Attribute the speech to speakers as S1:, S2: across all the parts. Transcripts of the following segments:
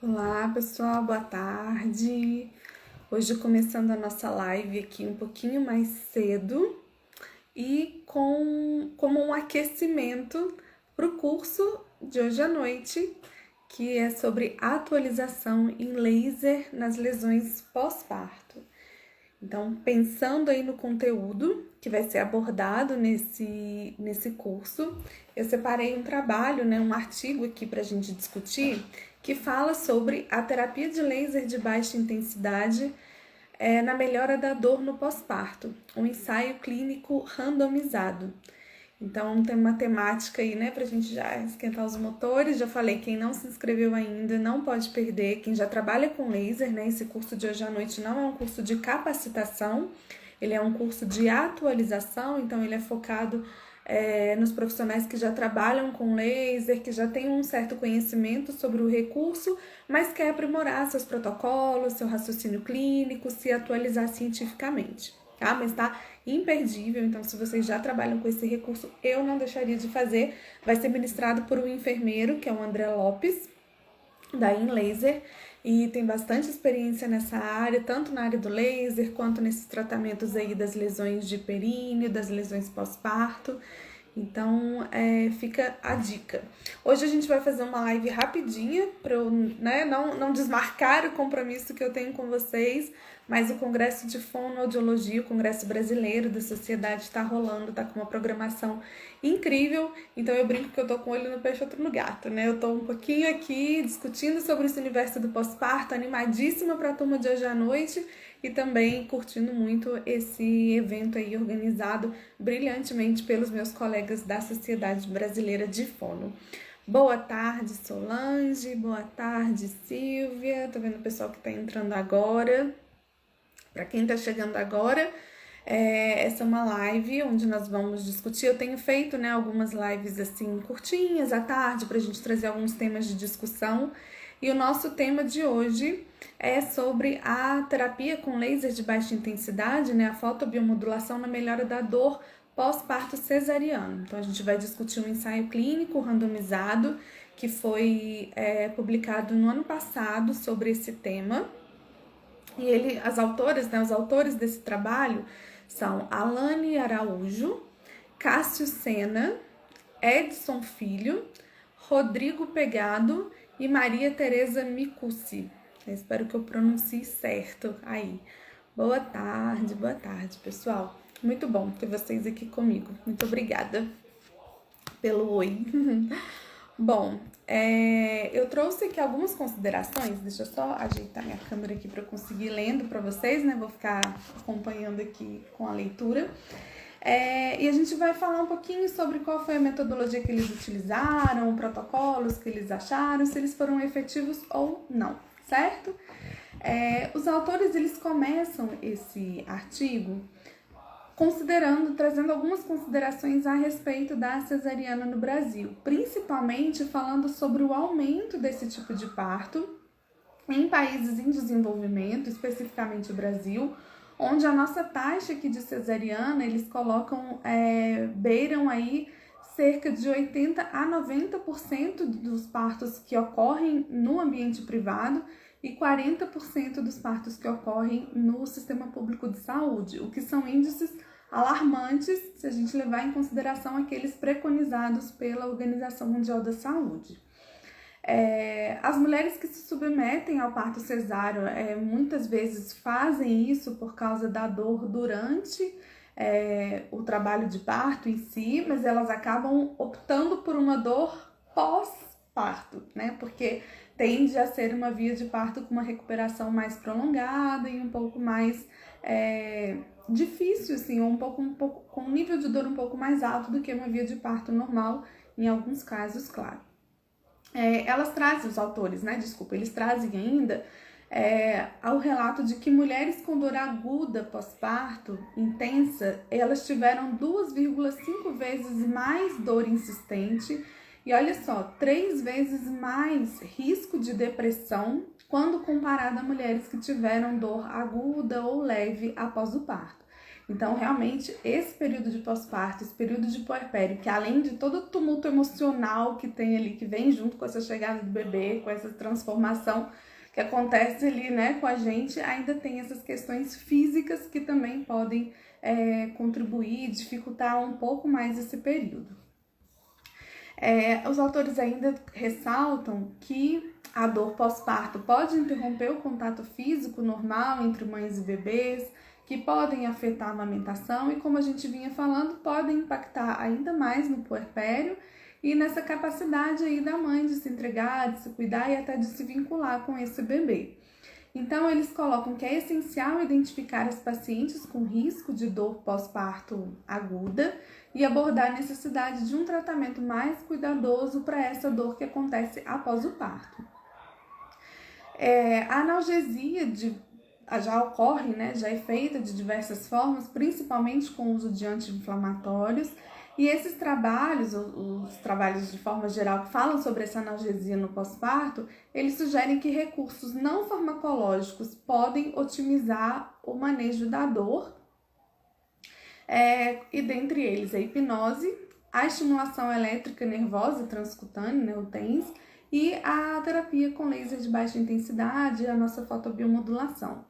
S1: Olá pessoal, boa tarde. Hoje começando a nossa live aqui um pouquinho mais cedo e como um aquecimento para o curso de hoje à noite, que é sobre atualização em laser nas lesões pós-parto. Então, pensando aí no conteúdo que vai ser abordado nesse curso, eu separei um trabalho, um artigo aqui para a gente discutir, que fala sobre a terapia de laser de baixa intensidade na melhora da dor no pós-parto, um ensaio clínico randomizado. Então tem uma temática aí, pra gente já esquentar os motores. Já falei, quem não se inscreveu ainda não pode perder. Quem já trabalha com laser, esse curso de hoje à noite não é um curso de capacitação, ele é um curso de atualização, então ele é focado nos profissionais que já trabalham com laser, que já têm um certo conhecimento sobre o recurso, mas quer aprimorar seus protocolos, seu raciocínio clínico, se atualizar cientificamente. Tá? Mas tá imperdível, então se vocês já trabalham com esse recurso, eu não deixaria de fazer. Vai ser ministrado por um enfermeiro, que é o André Lopes, da InLaser, e tem bastante experiência nessa área, tanto na área do laser, quanto nesses tratamentos aí das lesões de períneo, das lesões pós-parto. Então, fica a dica. Hoje a gente vai fazer uma live rapidinha para eu não desmarcar o compromisso que eu tenho com vocês, mas o Congresso de Fonoaudiologia, o Congresso Brasileiro da Sociedade está rolando, tá com uma programação incrível, então eu brinco que eu tô com um olho no peixe, outro no gato, Eu tô um pouquinho aqui discutindo sobre esse universo do pós-parto, animadíssima para a turma de hoje à noite, e também curtindo muito esse evento aí organizado brilhantemente pelos meus colegas da Sociedade Brasileira de Fono. Boa tarde, Solange, boa tarde, Silvia, tô vendo o pessoal que tá entrando agora. Para quem tá chegando agora, essa é uma live onde nós vamos discutir. Eu tenho feito algumas lives assim curtinhas à tarde para a gente trazer alguns temas de discussão. E o nosso tema de hoje é sobre a terapia com laser de baixa intensidade, a fotobiomodulação na melhora da dor pós-parto cesariano. Então a gente vai discutir um ensaio clínico randomizado que foi publicado no ano passado sobre esse tema. E os autores desse trabalho são Alane Araújo, Cássio Sena, Edson Filho, Rodrigo Pegado e Maria Tereza Micucci. Eu espero que eu pronuncie certo aí. Boa tarde, pessoal. Muito bom ter vocês aqui comigo. Muito obrigada pelo oi. Bom, eu trouxe aqui algumas considerações. Deixa eu só ajeitar minha câmera aqui para eu conseguir lendo para vocês, Vou ficar acompanhando aqui com a leitura. E a gente vai falar um pouquinho sobre qual foi a metodologia que eles utilizaram, protocolos que eles acharam, se eles foram efetivos ou não, certo? Os autores, eles começam esse artigo trazendo algumas considerações a respeito da cesariana no Brasil, principalmente falando sobre o aumento desse tipo de parto em países em desenvolvimento, especificamente o Brasil, onde a nossa taxa aqui de cesariana, eles colocam, beiram aí cerca de 80 a 90% dos partos que ocorrem no ambiente privado e 40% dos partos que ocorrem no sistema público de saúde, o que são índices alarmantes se a gente levar em consideração aqueles preconizados pela Organização Mundial da Saúde. As mulheres que se submetem ao parto cesáreo muitas vezes fazem isso por causa da dor durante o trabalho de parto em si, mas elas acabam optando por uma dor pós-parto, Porque tende a ser uma via de parto com uma recuperação mais prolongada e um pouco mais difícil, assim, ou com um nível de dor um pouco mais alto do que uma via de parto normal, em alguns casos, claro. Elas trazem, os autores, eles trazem ainda ao relato de que mulheres com dor aguda pós-parto intensa, elas tiveram 2,5 vezes mais dor insistente e olha só, 3 vezes mais risco de depressão quando comparado a mulheres que tiveram dor aguda ou leve após o parto. Então, realmente, esse período de pós-parto, esse período de puerpério, que além de todo o tumulto emocional que tem ali, que vem junto com essa chegada do bebê, com essa transformação que acontece ali, né, com a gente, ainda tem essas questões físicas que também podem contribuir, dificultar um pouco mais esse período. Os autores ainda ressaltam que a dor pós-parto pode interromper o contato físico normal entre mães e bebês, que podem afetar a amamentação e, como a gente vinha falando, podem impactar ainda mais no puerpério e nessa capacidade aí da mãe de se entregar, de se cuidar e até de se vincular com esse bebê. Então, eles colocam que é essencial identificar as pacientes com risco de dor pós-parto aguda e abordar a necessidade de um tratamento mais cuidadoso para essa dor que acontece após o parto. A analgesia já ocorre, né, já é feita de diversas formas, principalmente com o uso de anti-inflamatórios. E esses trabalhos, os trabalhos de forma geral que falam sobre essa analgesia no pós-parto, eles sugerem que recursos não farmacológicos podem otimizar o manejo da dor, e dentre eles a hipnose, a estimulação elétrica nervosa transcutânea, né, o TENS, e a terapia com laser de baixa intensidade, a nossa fotobiomodulação.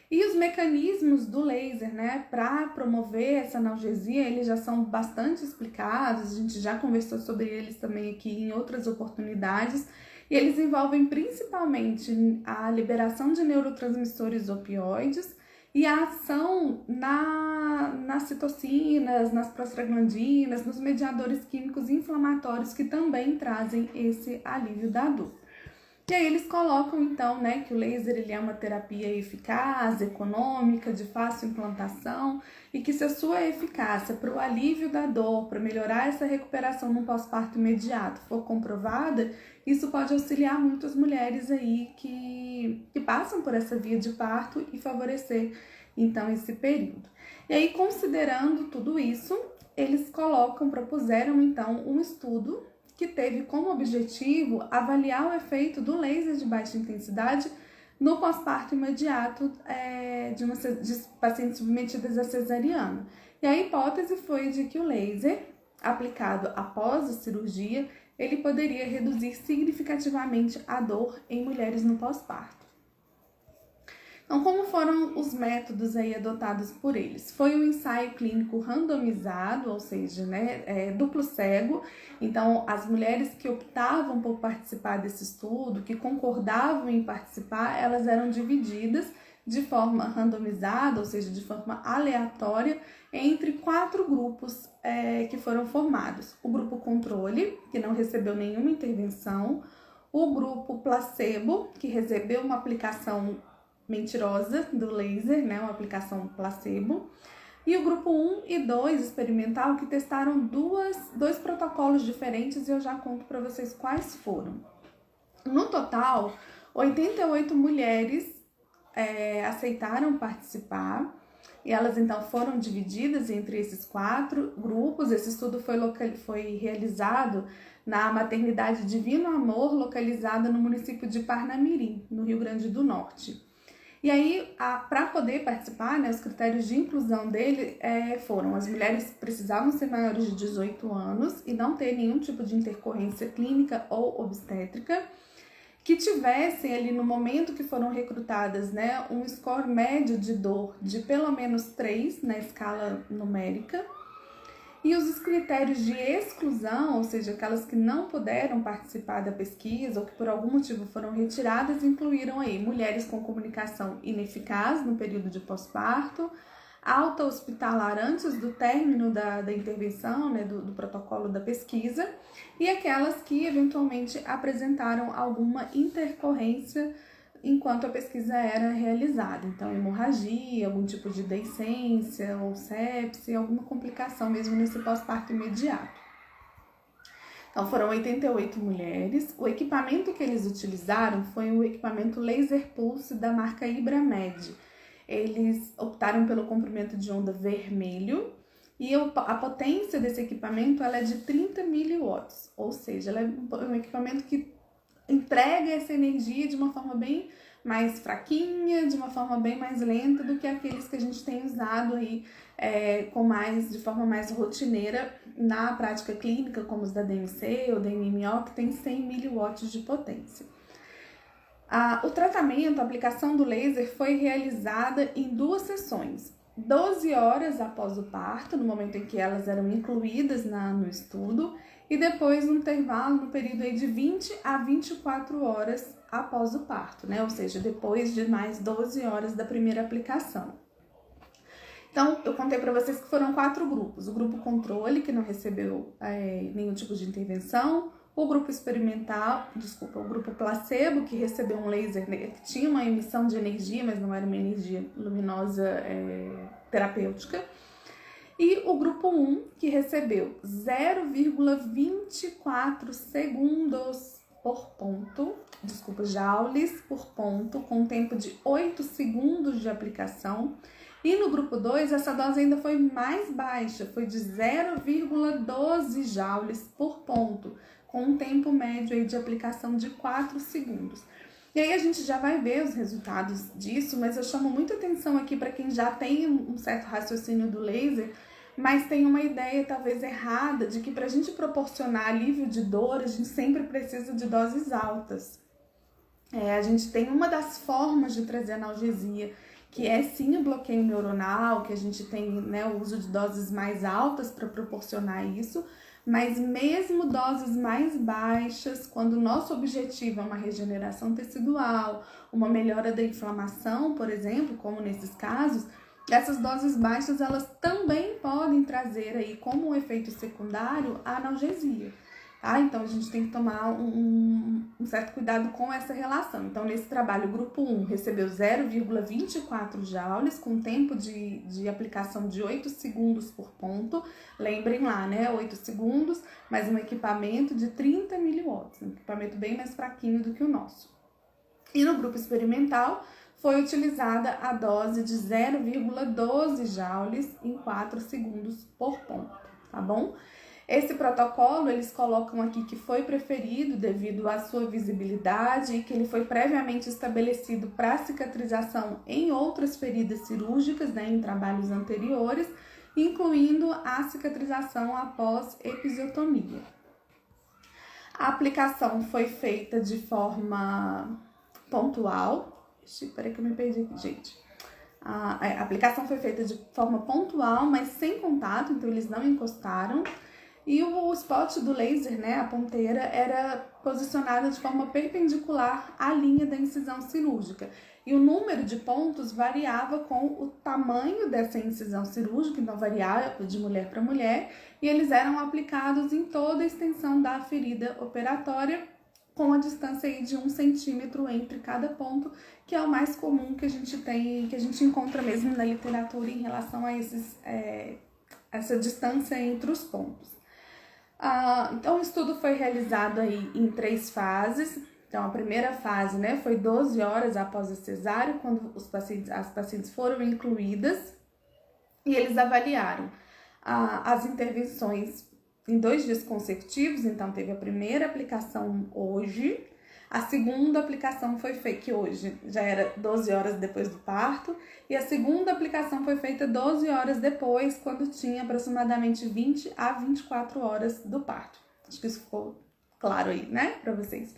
S1: E os mecanismos do laser, né, para promover essa analgesia, eles já são bastante explicados, a gente já conversou sobre eles também aqui em outras oportunidades, e eles envolvem principalmente a liberação de neurotransmissores opioides e a ação nas citocinas, nas prostaglandinas, nos mediadores químicos inflamatórios que também trazem esse alívio da dor. E aí eles colocam então, né, que o laser ele é uma terapia eficaz, econômica, de fácil implantação e que se a sua eficácia para o alívio da dor, para melhorar essa recuperação no pós-parto imediato for comprovada, isso pode auxiliar muitas mulheres aí que passam por essa via de parto e favorecer então esse período. E aí, considerando tudo isso, eles propuseram então um estudo que teve como objetivo avaliar o efeito do laser de baixa intensidade no pós-parto imediato de pacientes submetidas à cesariana. E a hipótese foi de que o laser, aplicado após a cirurgia, ele poderia reduzir significativamente a dor em mulheres no pós-parto. Então, como foram os métodos aí adotados por eles? Foi um ensaio clínico randomizado, ou seja, duplo cego. Então, as mulheres que optavam por participar desse estudo, que concordavam em participar, elas eram divididas de forma randomizada, ou seja, de forma aleatória, entre 4 grupos que foram formados. O grupo controle, que não recebeu nenhuma intervenção, o grupo placebo, que recebeu uma aplicação mentirosa do laser, né, uma aplicação placebo, e o grupo 1 e 2 experimental, que testaram dois protocolos diferentes, e eu já conto para vocês quais foram. No total, 88 mulheres aceitaram participar, e elas então foram divididas entre esses 4 grupos. Esse estudo foi realizado na maternidade Divino Amor, localizada no município de Parnamirim, no Rio Grande do Norte. E aí, para poder participar, né, os critérios de inclusão dele foram: as mulheres precisavam ser maiores de 18 anos e não ter nenhum tipo de intercorrência clínica ou obstétrica, que tivessem ali no momento que foram recrutadas, né, um score médio de dor de pelo menos 3 na escala numérica. E os critérios de exclusão, ou seja, aquelas que não puderam participar da pesquisa ou que por algum motivo foram retiradas, incluíram aí mulheres com comunicação ineficaz no período de pós-parto, alta hospitalar antes do término da intervenção, né, do protocolo da pesquisa, e aquelas que eventualmente apresentaram alguma intercorrência enquanto a pesquisa era realizada. Então, hemorragia, algum tipo de deiscência ou sepse, alguma complicação mesmo nesse pós-parto imediato. Então, foram 88 mulheres. O equipamento que eles utilizaram foi o equipamento Laser Pulse da marca Ibramed. Eles optaram pelo comprimento de onda vermelho e a potência desse equipamento ela é de 30 miliwatts, ou seja, ela é um equipamento que entrega essa energia de uma forma bem mais fraquinha, de uma forma bem mais lenta do que aqueles que a gente tem usado aí de forma mais rotineira na prática clínica, como os da DMC ou da MMO, que tem 100 mW de potência. O tratamento, a aplicação do laser foi realizada em 2 sessões. 12 horas após o parto, no momento em que elas eram incluídas no estudo, e depois um intervalo no período aí de 20 a 24 horas após o parto, né? Ou seja, depois de mais 12 horas da primeira aplicação. Então, eu contei para vocês que foram 4 grupos. O grupo controle, que não recebeu nenhum tipo de intervenção. O grupo experimental, o grupo placebo, que recebeu um laser, que tinha uma emissão de energia, mas não era uma energia luminosa terapêutica. E o grupo 1, que recebeu 0,24 segundos por ponto, joules por ponto, com tempo de 8 segundos de aplicação. E no grupo 2, essa dose ainda foi mais baixa, foi de 0,12 joules por ponto, com um tempo médio aí de aplicação de 4 segundos. E aí a gente já vai ver os resultados disso, mas eu chamo muita atenção aqui para quem já tem um certo raciocínio do laser, mas tem uma ideia talvez errada de que para a gente proporcionar alívio de dor, a gente sempre precisa de doses altas. A gente tem uma das formas de trazer analgesia, que é sim o bloqueio neuronal, que a gente tem, né, o uso de doses mais altas para proporcionar isso, mas mesmo doses mais baixas, quando o nosso objetivo é uma regeneração tecidual, uma melhora da inflamação, por exemplo, como nesses casos, essas doses baixas elas também podem trazer aí como um efeito secundário a analgesia. Então, a gente tem que tomar um certo cuidado com essa relação. Então, nesse trabalho, o grupo 1 recebeu 0,24 joules, com tempo de aplicação de 8 segundos por ponto. Lembrem lá, né? 8 segundos, mais um equipamento de 30 mW, um equipamento bem mais fraquinho do que o nosso. E no grupo experimental, foi utilizada a dose de 0,12 joules em 4 segundos por ponto, tá bom? Esse protocolo, eles colocam aqui que foi preferido devido à sua visibilidade e que ele foi previamente estabelecido para cicatrização em outras feridas cirúrgicas, né, em trabalhos anteriores, incluindo a cicatrização após episiotomia. A aplicação foi feita de forma pontual. Peraí que eu me perdi aqui, gente. A aplicação foi feita de forma pontual, mas sem contato, então eles não encostaram. E o spot do laser, né, a ponteira, era posicionada de forma perpendicular à linha da incisão cirúrgica. E o número de pontos variava com o tamanho dessa incisão cirúrgica, então variava de mulher para mulher, e eles eram aplicados em toda a extensão da ferida operatória, com a distância aí de 1 centímetro entre cada ponto, que é o mais comum que a gente tem, que a gente encontra mesmo na literatura em relação a essa distância entre os pontos. Então, o estudo foi realizado aí em 3 fases. Então, a primeira fase, né, foi 12 horas após a cesárea, quando as pacientes foram incluídas, e eles avaliaram as intervenções em 2 dias consecutivos. Então, teve a primeira aplicação hoje, a segunda aplicação foi feita, que hoje já era 12 horas depois do parto, e a segunda aplicação foi feita 12 horas depois, quando tinha aproximadamente 20 a 24 horas do parto. Acho que isso ficou claro aí, né, para vocês.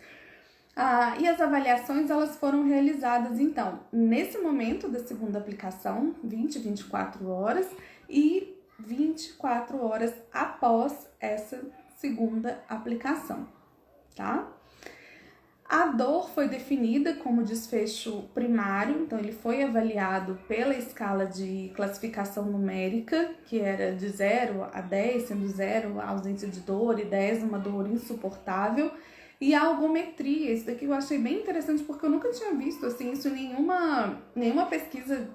S1: E as avaliações, elas foram realizadas, então, nesse momento da segunda aplicação, 20 a 24 horas, e 24 horas após essa segunda aplicação, tá? A dor foi definida como desfecho primário, então ele foi avaliado pela escala de classificação numérica, que era de 0 a 10, sendo 0 a ausência de dor e 10 uma dor insuportável. E a algometria, isso daqui eu achei bem interessante porque eu nunca tinha visto assim, isso em nenhuma pesquisa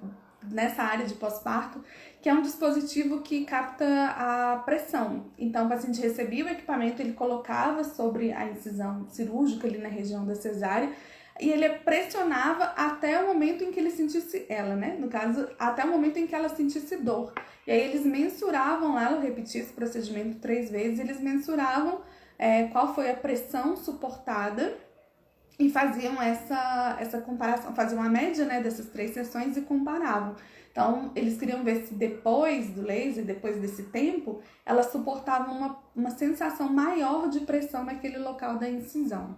S1: nessa área de pós-parto, que é um dispositivo que capta a pressão. Então, o paciente recebia o equipamento, ele colocava sobre a incisão cirúrgica ali na região da cesárea e ele pressionava até o momento em que ele sentisse ela, né? No caso, até o momento em que ela sentisse dor. E aí eles mensuravam lá, eu repeti esse procedimento 3 vezes, eles mensuravam qual foi a pressão suportada e faziam essa comparação, faziam a média, né, dessas 3 sessões e comparavam. Então, eles queriam ver se depois do laser, depois desse tempo, elas suportavam uma sensação maior de pressão naquele local da incisão.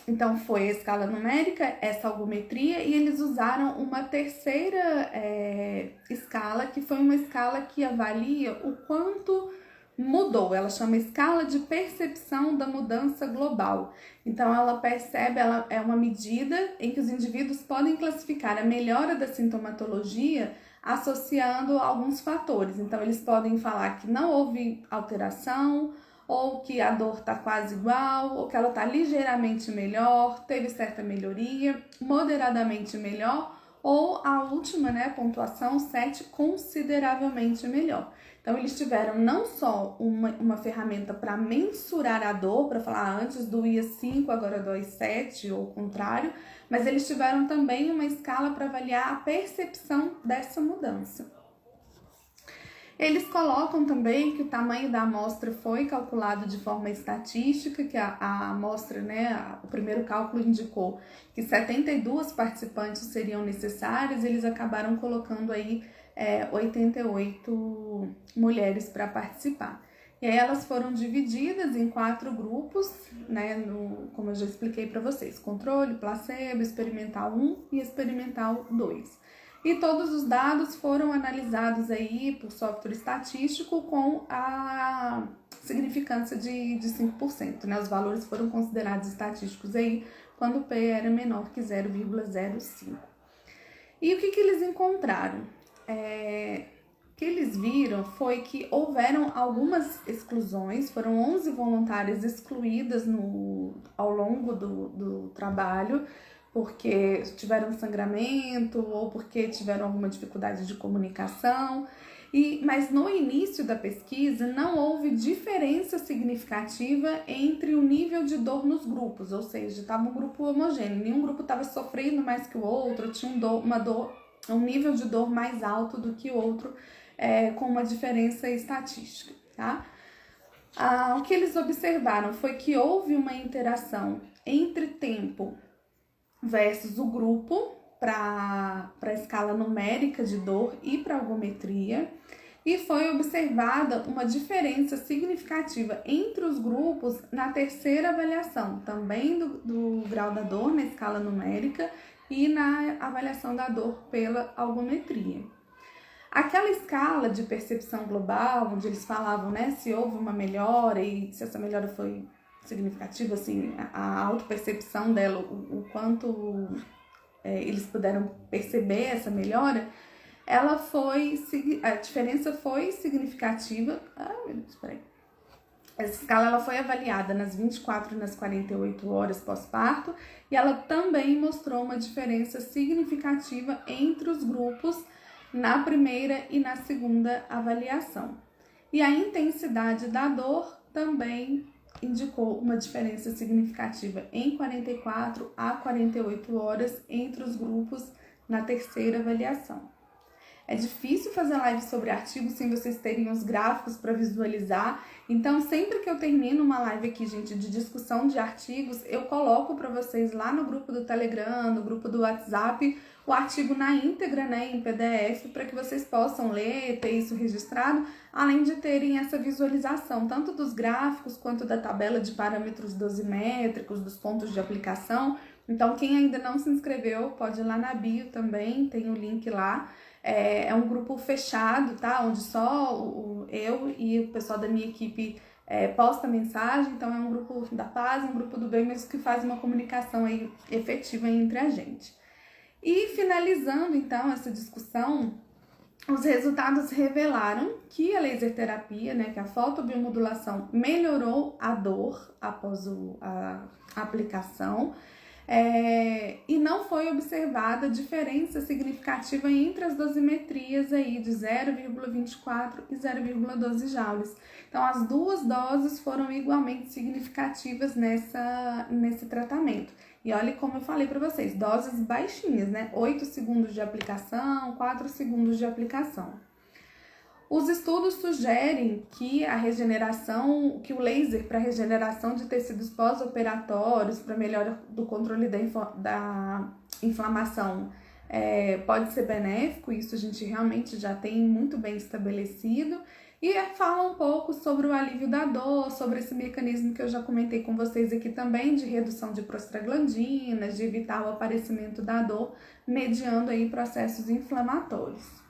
S1: Então, foi a escala numérica, essa algometria, e eles usaram uma terceira escala, que foi uma escala que avalia o quanto mudou. Ela chama escala de percepção da mudança global. Então, ela percebe, ela é uma medida em que os indivíduos podem classificar a melhora da sintomatologia associando alguns fatores. Então, eles podem falar que não houve alteração, ou que a dor está quase igual, ou que ela está ligeiramente melhor, teve certa melhoria, moderadamente melhor, ou a última, né, pontuação 7, consideravelmente melhor. Então, eles tiveram não só uma ferramenta para mensurar a dor, para falar antes doía 5, agora dói 7, ou o contrário, mas eles tiveram também uma escala para avaliar a percepção dessa mudança. Eles colocam também que o tamanho da amostra foi calculado de forma estatística, que a amostra, né, o primeiro cálculo indicou que 72 participantes seriam necessários, eles acabaram colocando aí 88 mulheres para participar. E aí elas foram divididas em 4 grupos, né, como eu já expliquei para vocês, controle, placebo, experimental 1 e experimental 2. E todos os dados foram analisados aí por software estatístico com a significância de 5%, né? Os valores foram considerados estatísticos aí quando o P era menor que 0,05. E o que eles encontraram? O que eles viram foi que houveram algumas exclusões, foram 11 voluntárias excluídas ao longo do trabalho, porque tiveram sangramento ou porque tiveram alguma dificuldade de comunicação, mas no início da pesquisa não houve diferença significativa entre o nível de dor nos grupos, ou seja, estava um grupo homogêneo, nenhum grupo estava sofrendo mais que o outro, tinha um nível de dor mais alto do que o outro, com uma diferença estatística, tá? O que eles observaram foi que houve uma interação entre tempo versus o grupo para a escala numérica de dor e para a algometria, e foi observada uma diferença significativa entre os grupos na terceira avaliação, também do grau da dor na escala numérica e na avaliação da dor pela algometria. Aquela escala de percepção global, onde eles falavam, né, se houve uma melhora e se essa melhora foi significativa, assim, a autopercepção dela, o quanto eles puderam perceber essa melhora, a diferença foi significativa. Essa escala ela foi avaliada nas 24 e nas 48 horas pós-parto e ela também mostrou uma diferença significativa entre os grupos na primeira e na segunda avaliação. E a intensidade da dor também indicou uma diferença significativa em 44 a 48 horas entre os grupos na terceira avaliação. É difícil fazer live sobre artigos sem vocês terem os gráficos para visualizar, então sempre que eu termino uma live aqui, gente, de discussão de artigos, eu coloco para vocês lá no grupo do Telegram, no grupo do WhatsApp, o artigo na íntegra, né, em PDF, para que vocês possam ler, ter isso registrado, além de terem essa visualização, tanto dos gráficos quanto da tabela de parâmetros dosimétricos, dos pontos de aplicação. Então, quem ainda não se inscreveu, pode ir lá na bio também, tem o link lá. É um grupo fechado, tá? Onde só eu e o pessoal da minha equipe posta mensagem. Então, é um grupo da paz, um grupo do bem, mas que faz uma comunicação aí efetiva entre a gente. E finalizando, então, essa discussão, os resultados revelaram que a laser terapia, né, que a fotobiomodulação melhorou a dor após a aplicação, e não foi observada diferença significativa entre as dosimetrias aí de 0,24 e 0,12 joules. Então, as duas doses foram igualmente significativas nesse tratamento. E olha como eu falei para vocês, doses baixinhas, né? 8 segundos de aplicação, 4 segundos de aplicação. Os estudos sugerem que que o laser para regeneração de tecidos pós-operatórios, para melhora do controle da inflamação, pode ser benéfico. Isso a gente realmente já tem muito bem estabelecido. E fala um pouco sobre o alívio da dor, sobre esse mecanismo que eu já comentei com vocês aqui também, de redução de prostaglandinas, de evitar o aparecimento da dor, mediando aí processos inflamatórios.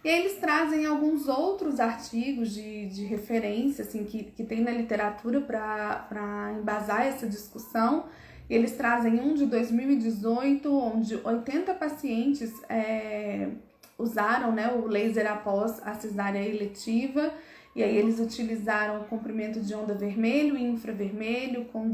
S1: E aí eles trazem alguns outros artigos de referência, assim, que tem na literatura para embasar essa discussão. E eles trazem um de 2018, onde 80 pacientes usaram, né, o laser após a cesárea eletiva, e aí eles utilizaram o comprimento de onda vermelho e infravermelho com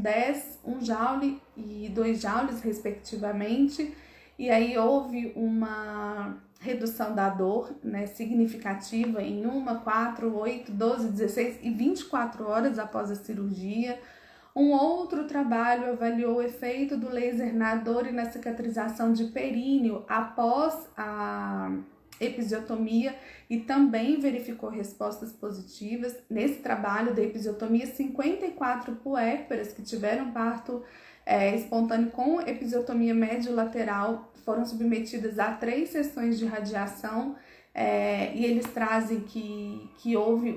S1: 1 joule e 2 joules, respectivamente, e aí houve uma redução da dor, né, significativa em 1, 4, 8, 12, 16 e 24 horas após a cirurgia. Um outro trabalho avaliou o efeito do laser na dor e na cicatrização de períneo após a episiotomia e também verificou respostas positivas. Nesse trabalho da episiotomia, 54 puérperas que tiveram parto espontâneo com episiotomia médio-lateral foram submetidas a 3 sessões de radiação, e eles trazem que houve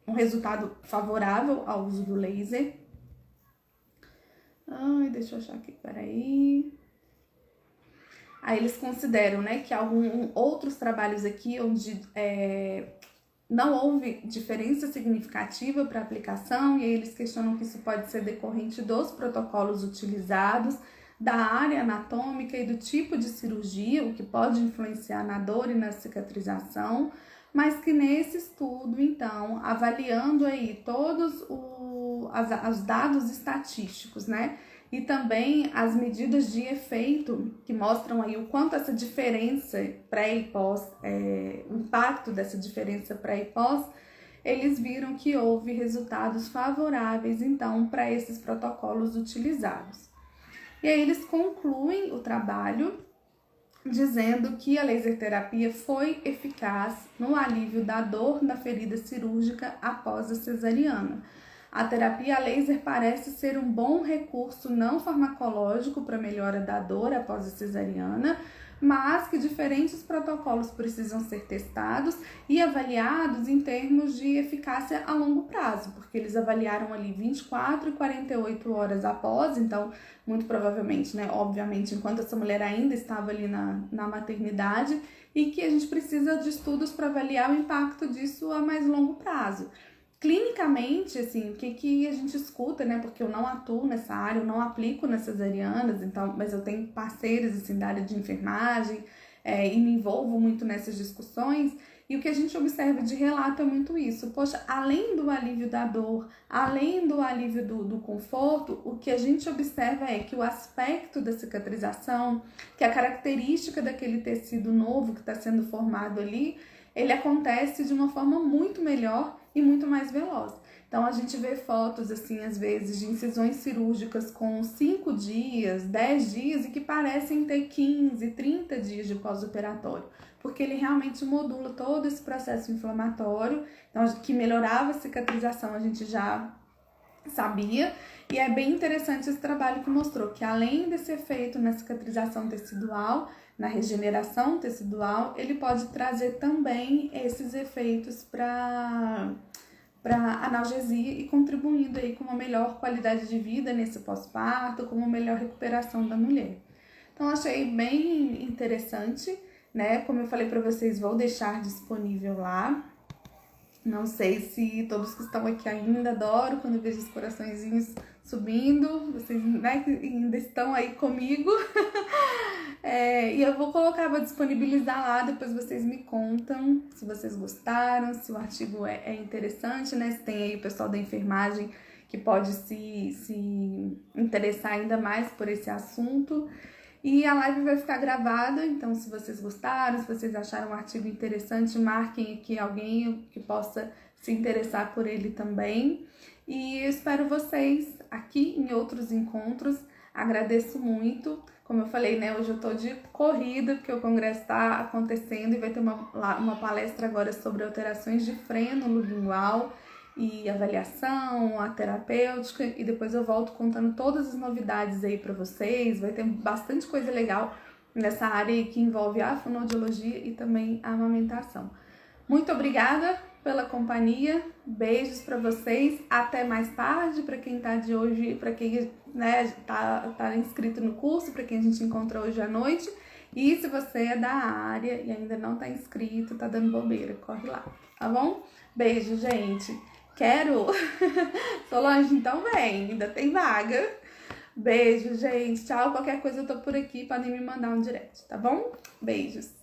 S1: um resultado favorável ao uso do laser. Deixa eu achar aqui, peraí. Aí eles consideram, né, que outros trabalhos aqui onde não houve diferença significativa para aplicação, e aí eles questionam que isso pode ser decorrente dos protocolos utilizados, da área anatômica e do tipo de cirurgia, o que pode influenciar na dor e na cicatrização, mas que nesse estudo, então, avaliando aí todos os dados estatísticos, né, e também as medidas de efeito que mostram aí o quanto essa diferença pré e pós, o impacto dessa diferença pré e pós, eles viram que houve resultados favoráveis, então, para esses protocolos utilizados. E aí eles concluem o trabalho dizendo que a laser terapia foi eficaz no alívio da dor na ferida cirúrgica após a cesariana. A terapia a laser parece ser um bom recurso não farmacológico para melhora da dor após a cesariana, mas que diferentes protocolos precisam ser testados e avaliados em termos de eficácia a longo prazo, porque eles avaliaram ali 24 e 48 horas após, então, muito provavelmente, né, obviamente, enquanto essa mulher ainda estava ali na maternidade, e que a gente precisa de estudos para avaliar o impacto disso a mais longo prazo. Clinicamente, assim, o que a gente escuta, né, porque eu não atuo nessa área, eu não aplico nas cesarianas, então, mas eu tenho parceiros, assim, da área de enfermagem, e me envolvo muito nessas discussões, e o que a gente observa de relato é muito isso. Poxa, além do alívio da dor, além do alívio do conforto, o que a gente observa é que o aspecto da cicatrização, que a característica daquele tecido novo que está sendo formado ali, ele acontece de uma forma muito melhor e muito mais veloz. Então, a gente vê fotos, assim, às vezes, de incisões cirúrgicas com 5 dias, 10 dias e que parecem ter 15, 30 dias de pós-operatório, porque ele realmente modula todo esse processo inflamatório, então, que melhorava a cicatrização, a gente já sabia, e é bem interessante esse trabalho que mostrou que além desse efeito na cicatrização tecidual, na regeneração tecidual, ele pode trazer também esses efeitos para analgesia e contribuindo aí com uma melhor qualidade de vida nesse pós-parto, com uma melhor recuperação da mulher. Então, achei bem interessante, né? Como eu falei para vocês, vou deixar disponível lá. Não sei se todos que estão aqui ainda adoram quando eu vejo os coraçõezinhos subindo, vocês, né, que ainda estão aí comigo. E eu vou disponibilizar lá, depois vocês me contam se vocês gostaram, se o artigo é interessante, né? Se tem aí o pessoal da enfermagem que pode se interessar ainda mais por esse assunto. E a live vai ficar gravada, então se vocês gostaram, se vocês acharam o artigo interessante, marquem aqui alguém que possa se interessar por ele também. E eu espero vocês aqui em outros encontros. Agradeço muito. Como eu falei, né, hoje eu tô de corrida, porque o congresso tá acontecendo e vai ter uma palestra agora sobre alterações de freno lingual e avaliação, a terapêutica, e depois eu volto contando todas as novidades aí pra vocês. Vai ter bastante coisa legal nessa área que envolve a fonoaudiologia e também a amamentação. Muito obrigada pela companhia, beijos para vocês, até mais tarde, para quem tá de hoje, para quem, né, tá inscrito no curso, para quem a gente encontra hoje à noite, e se você é da área e ainda não tá inscrito, tá dando bobeira, corre lá, tá bom? Beijo, gente. Quero? Solange, então vem, ainda tem vaga. Beijo, gente. Tchau. Qualquer coisa eu tô por aqui, podem me mandar um direct, tá bom? Beijos.